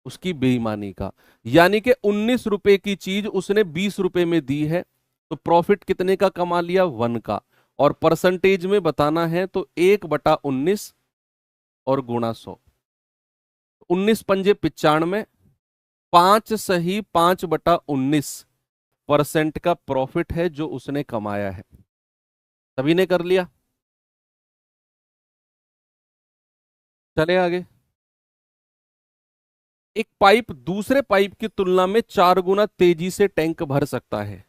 उसकी बेईमानी का। यानी कि 19 रुपए की चीज उसने 20 रुपए में दी है, तो प्रॉफिट कितने का कमा लिया? 1 का। और परसेंटेज में बताना है तो 1/19 और गुणा 100। 19 पंजे 95, 5 सही 5/19% का प्रॉफिट है जो उसने कमाया है। सभी ने कर लिया? चले आगे। एक पाइप दूसरे पाइप की तुलना में 4 गुना तेजी से टैंक भर सकता है।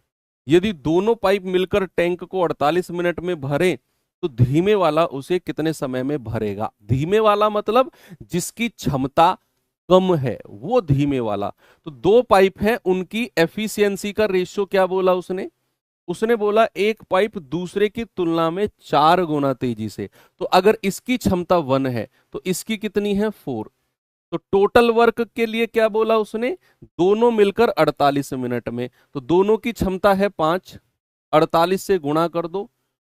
यदि दोनों पाइप मिलकर टैंक को 48 मिनट में भरें तो धीमे वाला उसे कितने समय में भरेगा? धीमे वाला मतलब जिसकी क्षमता कम है, वो धीमे वाला। तो 2 पाइप हैं, उनकी एफिशिएंसी का रेशियो क्या बोला उसने? उसने बोला एक पाइप दूसरे की तुलना में 4 गुना तेजी से। तो अगर इसकी क्षमता 1 है तो इसकी कितनी है? 4। तो टोटल वर्क के लिए क्या बोला उसने? दोनों मिलकर 48 मिनट में। तो दोनों की क्षमता है 5, 48 से गुणा कर दो,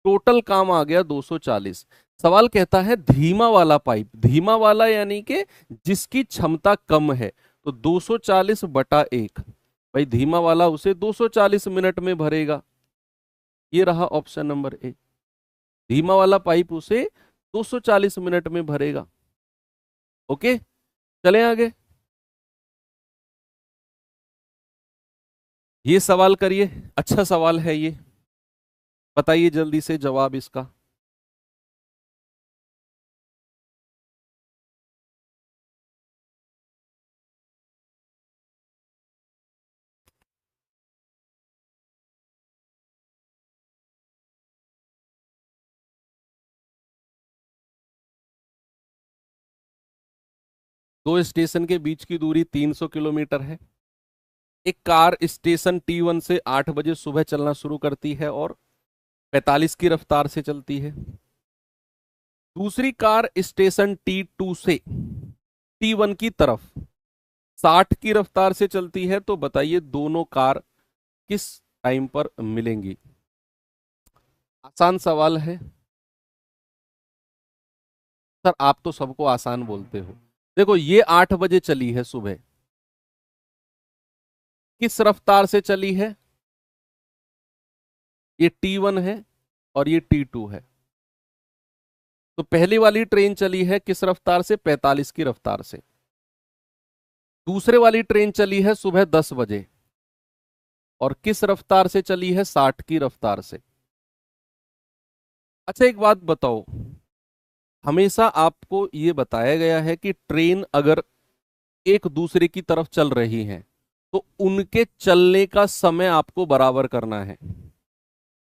टोटल काम आ गया 240। सवाल कहता है धीमा वाला पाइप, धीमा वाला यानी कि जिसकी क्षमता कम है, तो 240/1। भाई धीमा वाला उसे 240 मिनट में भरेगा। ये रहा ऑप्शन नंबर ए, धीमा वाला पाइप उसे 240 मिनट में भरेगा। ओके, चलें आगे। ये सवाल करिए, अच्छा सवाल है ये, बताइए जल्दी से जवाब इसका। दो स्टेशन के बीच की दूरी 300 किलोमीटर है। एक कार स्टेशन T1 से 8 बजे सुबह चलना शुरू करती है और 45 की रफ्तार से चलती है। दूसरी कार स्टेशन T2 से T1 की तरफ 60 की रफ्तार से चलती है। तो बताइए दोनों कार किस टाइम पर मिलेंगी? आसान सवाल है सर, आप तो सबको आसान बोलते हो। देखो ये 8 बजे चली है सुबह, किस रफ्तार से चली है? ये T1 है और ये T2 है। तो पहली वाली ट्रेन चली है किस रफ्तार से? 45 की रफ्तार से। दूसरे वाली ट्रेन चली है सुबह 10 बजे, और किस रफ्तार से चली है? 60 की रफ्तार से। अच्छा एक बात बताओ, हमेशा आपको ये बताया गया है कि ट्रेन अगर एक दूसरे की तरफ चल रही है तो उनके चलने का समय आपको बराबर करना है।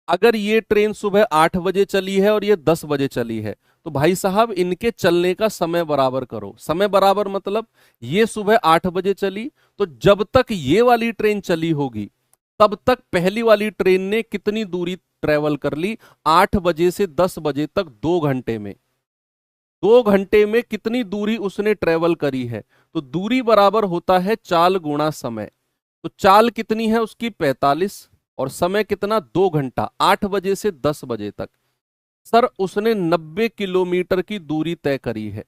अगर ये ट्रेन सुबह 8 बजे चली है और ये 10 बजे चली है, तो भाई साहब इनके चलने का समय बराबर करो। समय बराबर मतलब ये सुबह 8 बजे चली, तो जब तक ये वाली ट्रेन चली होगी तब तक पहली वाली ट्रेन ने कितनी दूरी ट्रेवल कर ली? 8 बजे से 10 बजे तक 2 घंटे में। 2 घंटे में कितनी दूरी उसने ट्रेवल करी है? तो दूरी बराबर होता है चाल गुणा समय। तो चाल कितनी है उसकी? 45, और समय कितना? 2 घंटा, 8 बजे से 10 बजे तक। सर उसने 90 किलोमीटर की दूरी तय करी है,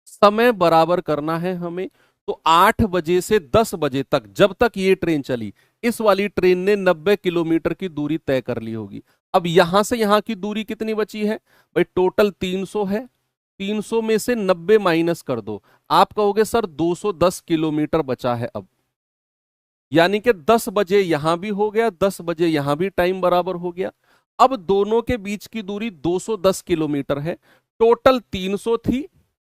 समय बराबर करना है हमें। तो 8 बजे से 10 बजे तक जब तक ये ट्रेन चली, इस वाली ट्रेन ने 90 किलोमीटर की दूरी तय कर ली होगी। अब यहां से यहां की दूरी कितनी बची है भाई? टोटल 300 है, 300 में से 90 माइनस कर दो। आप कहोगे सर 210 किलोमीटर बचा है अब। यानी कि 10 बजे यहां भी हो गया, 10 बजे यहां भी टाइम बराबर हो गया। अब दोनों के बीच की दूरी 210 किलोमीटर है। टोटल 300 थी,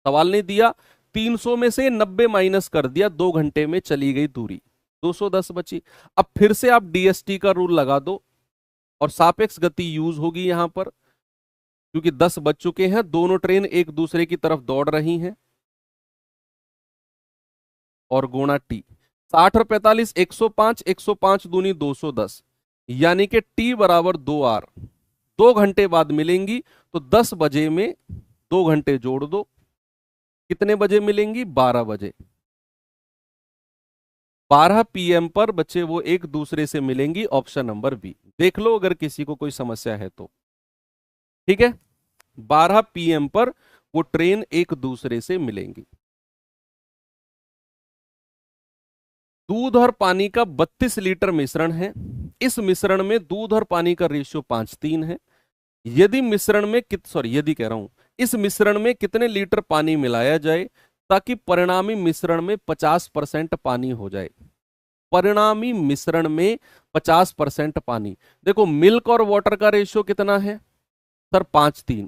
सवाल ने दिया 300 में से 90 माइनस कर दिया, 2 घंटे में चली गई दूरी, 210 बची। अब फिर से आप डीएसटी का रूल लगा दो और सापेक्ष गति यूज होगी यहां पर, क्योंकि 10 बज चुके हैं, दोनों ट्रेन एक दूसरे की तरफ दौड़ रही हैं। और गुणा टी, 60 और 45, 105, 105 दूनी 210, यानी कि टी बराबर 2 आर। 2 घंटे बाद मिलेंगी, तो 10 बजे में 2 घंटे जोड़ दो, कितने बजे मिलेंगी? 12 बजे। 12 PM पर बच्चे वो एक दूसरे से मिलेंगी, ऑप्शन नंबर बी। देख लो अगर किसी को कोई समस्या है तो। ठीक है, 12 PM पर वो ट्रेन एक दूसरे से मिलेंगी। दूध और पानी का 32 लीटर मिश्रण है। इस मिश्रण में दूध और पानी का रेशियो 5:3 है। यदि मिश्रण में यदि कह रहा हूं, इस मिश्रण में कितने लीटर पानी मिलाया जाए ताकि परिणामी मिश्रण में 50% पानी हो जाए? परिणामी मिश्रण में 50% पानी। देखो मिल्क और वाटर का रेशियो कितना है सर? 5:3।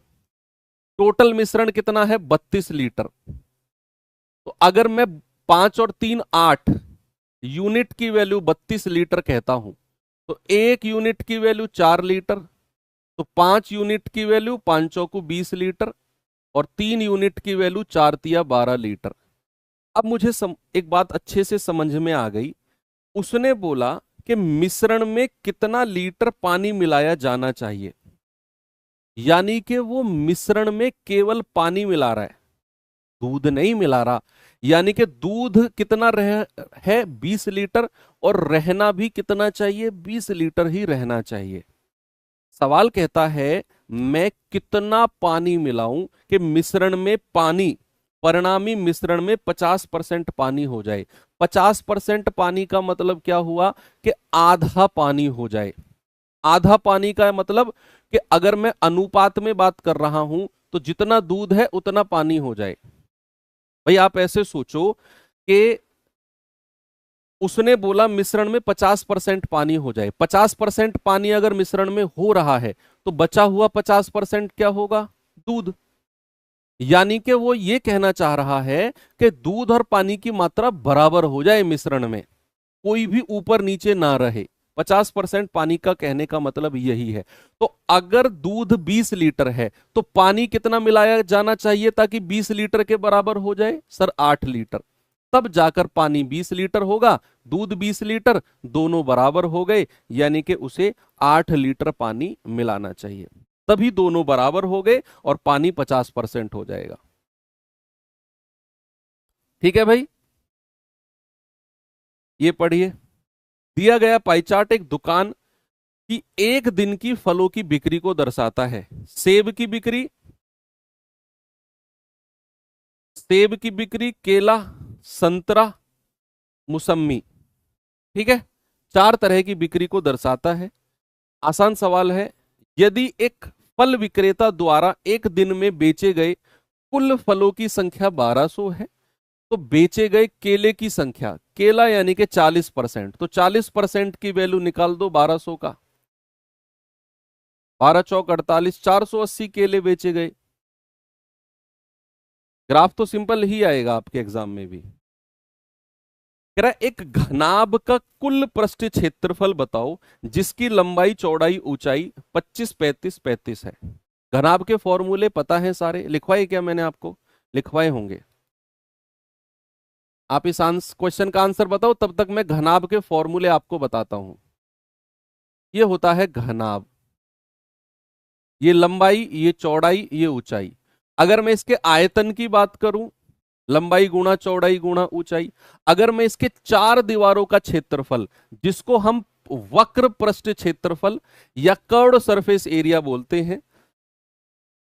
टोटल मिश्रण कितना है? 32 लीटर। तो अगर मैं 5 और 3 8 यूनिट की वैल्यू 32 लीटर कहता हूं, तो 1 यूनिट की वैल्यू 4 लीटर, तो 5 यूनिट की वैल्यू 5 चौको 20 लीटर, और 3 यूनिट की वैल्यू 4 तिया 12 लीटर। अब मुझे एक बात अच्छे से समझ में आ गई। उसने बोला कि मिश्रण में कितना लीटर पानी मिलाया जाना चाहिए, यानी कि वो मिश्रण में केवल पानी मिला रहा है, दूध नहीं मिला रहा। यानी कि दूध कितना है? 20 लीटर, और रहना भी कितना चाहिए? 20 लीटर ही रहना चाहिए। सवाल कहता है मैं कितना पानी मिलाऊं कि मिश्रण में पानी, परिणामी मिश्रण में 50% पानी हो जाए। 50% पानी का मतलब क्या हुआ? कि आधा पानी हो जाए। आधा पानी का मतलब कि अगर मैं अनुपात में बात कर रहा हूं तो जितना दूध है उतना पानी हो जाए। भाई आप ऐसे सोचो कि उसने बोला मिश्रण में 50% पानी हो जाए। 50% पानी अगर मिश्रण में हो रहा है तो बचा हुआ 50% क्या होगा? दूध। यानी कि वो ये कहना चाह रहा है कि दूध और पानी की मात्रा बराबर हो जाए मिश्रण में, कोई भी ऊपर नीचे ना रहे। 50% पानी का कहने का मतलब यही है। तो अगर दूध 20 लीटर है तो पानी कितना मिलाया जाना चाहिए ताकि 20 लीटर के बराबर हो जाए? Sir 8 litre. तब जाकर पानी 20 लीटर होगा, दूध 20 लीटर, दोनों बराबर हो गए, यानी कि उसे 8 लीटर पानी मिलाना चाहिए। तभी दोनों बराबर हो गए और पानी 50% हो जाएगा। ठीक है भाई, ये पढ़िए। दिया गया पाई चार्ट एक दुकान की एक दिन की फलों की बिक्री को दर्शाता है। सेब की बिक्री, सेब की बिक्री, केला, संतरा, मुसम्मी। ठीक है, चार तरह की बिक्री को दर्शाता है। आसान सवाल है, यदि एक फल विक्रेता द्वारा एक दिन में बेचे गए कुल फलों की संख्या 1200 है, तो बेचे गए केले की संख्या, केला यानी कि 40%, तो 40% की वैल्यू निकाल दो 1200 का। 12 चौक 48, 480 केले बेचे गए। ग्राफ तो सिंपल ही आएगा आपके एग्जाम में भी। कह रहा है एक घनाभ का कुल पृष्ठ क्षेत्रफल बताओ जिसकी लंबाई चौड़ाई ऊंचाई 25 35 35 है। घनाभ के फॉर्मूले पता है सारे, लिखवाए क्या मैंने आपको? लिखवाए होंगे। आप इस क्वेश्चन का आंसर बताओ, तब तक मैं घनाभ के फॉर्मूले आपको बताता हूं। ये होता है घनाभ, ये लंबाई, ये चौड़ाई, ये ऊंचाई। अगर मैं इसके आयतन की बात करूं, लंबाई गुणा चौड़ाई गुणा ऊंचाई। अगर मैं इसके चार दीवारों का क्षेत्रफल, जिसको हम वक्र पृष्ठ क्षेत्रफल या कर्व्ड सरफेस एरिया बोलते हैं,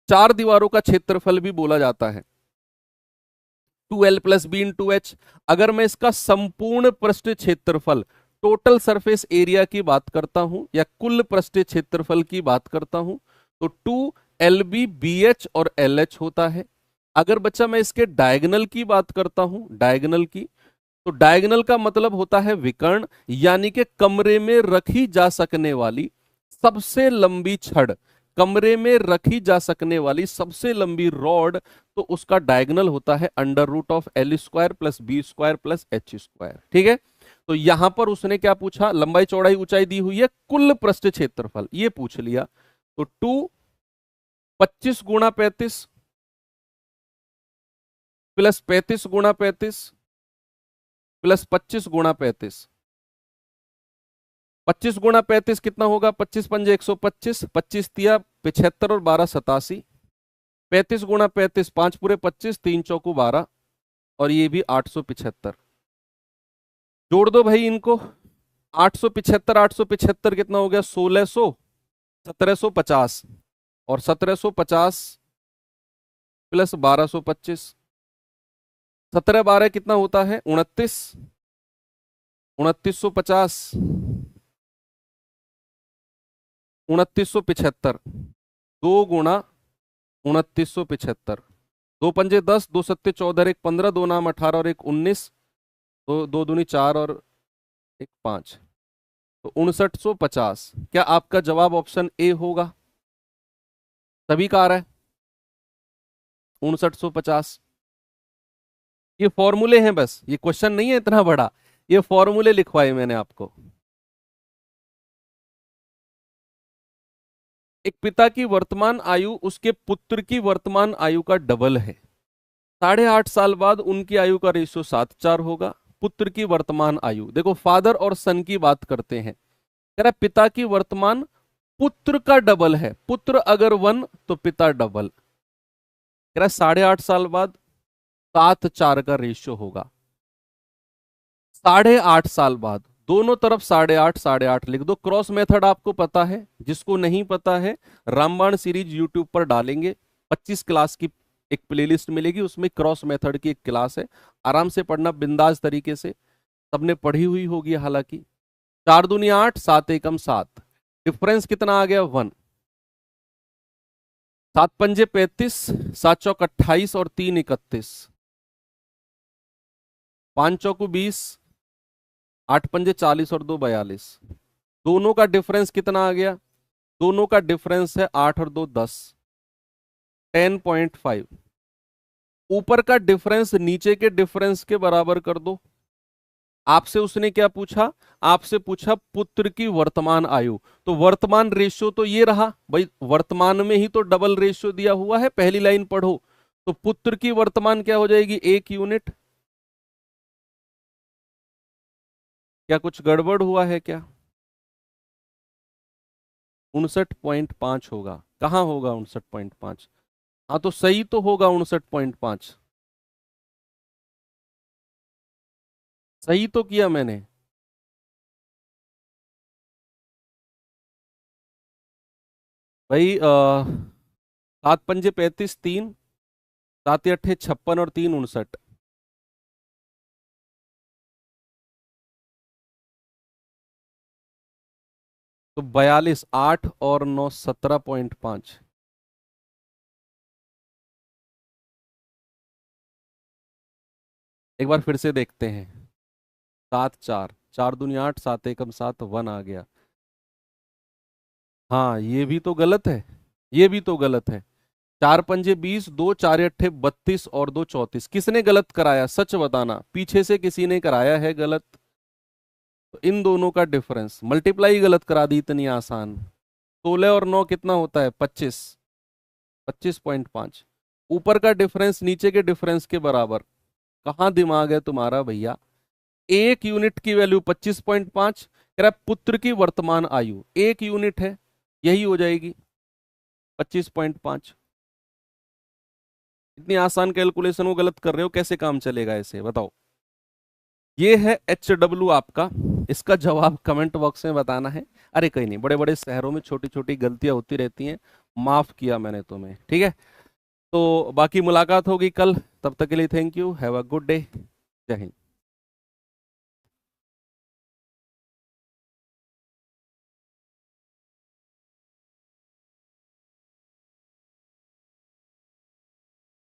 चार दीवारों का क्षेत्रफल भी बोला जाता है, 2l plus be in 2h। अगर मैं इसका संपूर्ण पृष्ठ क्षेत्रफल, टोटल सरफेस एरिया की बात करता हूं या कुल पृष्ठ क्षेत्रफल की बात करता हूं, तो 2lb bh और lh होता है। अगर बच्चा मैं इसके डायगोनल की बात करता हूं, डायगोनल की, तो डायगोनल का मतलब होता है विकर्ण, यानी कि कमरे में रखी जा सकने वाली सबसे लंबी छड़, कमरे में रखी जा सकने वाली सबसे लंबी रॉड, तो उसका डायगोनल होता है under root of L square plus B square plus H square. ठीक है, तो यहां पर उसने क्या पूछा? लंबाई चौड़ाई ऊंचाई दी हुई है, कुल पृष्ठ क्षेत्रफल ये पूछ लिया। तो 25 × 35 प्लस 35 × 35 प्लस 25 × 35। 25 × 35 कितना होगा? 25 पंजे 125, 25 तिया 75 और 12 87। 35 × 35, 5 पूरे 25, 3 चौकू 12, और ये भी 875। जोड़ दो भाई इनको, 875 875 कितना हो गया? 1600, 1750, और 1750 प्लस 1225, 17 12 कितना होता है? 29, 2950, 2975। 2 × 2975, दो पंजे 10, दो सत्ते 14, एक 15, दो नाम 18 और एक 19, दो दो दूनी 4 और एक 5, तो 5950। क्या आपका जवाब ऑप्शन ए होगा? सभी का आ रहा है 5950। ये फॉर्मूले हैं बस, ये क्वेश्चन नहीं है इतना बड़ा, ये फॉर्मूले लिखवाए मैंने आपको। एक पिता की वर्तमान आयु उसके पुत्र की वर्तमान आयु का डबल है। 8.5 साल बाद उनकी आयु का रेशियो 7:4 होगा। पुत्र की वर्तमान आयु, देखो फादर और सन की बात करते हैं, कह रहा है पिता की वर्तमान पुत्र का डबल है, पुत्र अगर 1 तो पिता डबल। कह रहा है 8.5 साल बाद 7:4 का रेशियो होगा। 8.5 साल बाद, दोनों तरफ 8.5 8.5 लिख दो। क्रॉस मेथड आपको पता है, जिसको नहीं पता है रामबाण सीरीज यूट्यूब पर डालेंगे, 25 क्लास की एक प्लेलिस्ट मिलेगी, उसमें क्रॉस मेथड की एक क्लास है, आराम से पढ़ना बिंदास तरीके से, सबने पढ़ी हुई होगी हालांकि। 4 दूनी 8, 7 एकम 7, डिफरेंस कितना आ गया? 1। 7 पंजे 35, 7 चौक 28 और 3 31, 5 चौकू 20, 8 पंजे 40 और 2 42। दोनों का डिफरेंस कितना आ गया? दोनों का डिफरेंस है 8 और 2 10, 10.5। ऊपर का डिफरेंस नीचे के डिफरेंस के बराबर कर दो। आपसे उसने क्या पूछा? आपसे पूछा पुत्र की वर्तमान आयु, तो वर्तमान रेशियो तो ये रहा भाई, वर्तमान में ही तो डबल रेशियो दिया हुआ है, पहली लाइन पढ़ो। तो पुत्र की वर्तमान क्या हो जाएगी? 1 यूनिट। क्या कुछ गड़बड़ हुआ है क्या? 59.5 होगा। कहां होगा 59.5? हाँ तो सही तो होगा 59.5, सही तो किया मैंने। भाई 7 पंजे 35 3, 7 या 8 56 और 3 59। तो 42, 8 और 9 17.5। एक बार फिर से देखते हैं। 7 4, 4 दूनी 8, 7 एकम 7, 1 आ गया। हाँ ये भी तो गलत है, ये भी तो गलत है। 4 पंजे 20, 2 4 अट्ठे 32 और 2 34। किसने गलत कराया, सच बताना, पीछे से किसी ने कराया है गलत? तो इन दोनों का डिफरेंस, मल्टीप्लाई गलत करा दी, इतनी आसान। 16 और 9 कितना होता है, 25, 25.5। ऊपर का डिफरेंस नीचे के डिफरेंस के बराबर। कहाँ दिमाग है तुम्हारा भैया? एक यूनिट की वैल्यू 25.5, कह रहा है पुत्र की वर्तमान आयु, एक यूनिट है, यही हो जाएगी 25.5। इतनी आसान कैलकुलेशन को गलत कर रहे हो, कैसे काम चलेगा ऐसे, बताओ। ये है HW आपका। इसका जवाब कमेंट बॉक्स में बताना है। अरे कहीं नहीं, बड़े बड़े शहरों में छोटी छोटी गलतियां होती रहती हैं, माफ किया मैंने तुम्हें, ठीक है। तो बाकी मुलाकात होगी कल, तब तक के लिए thank you, have a good day, जय हिंद।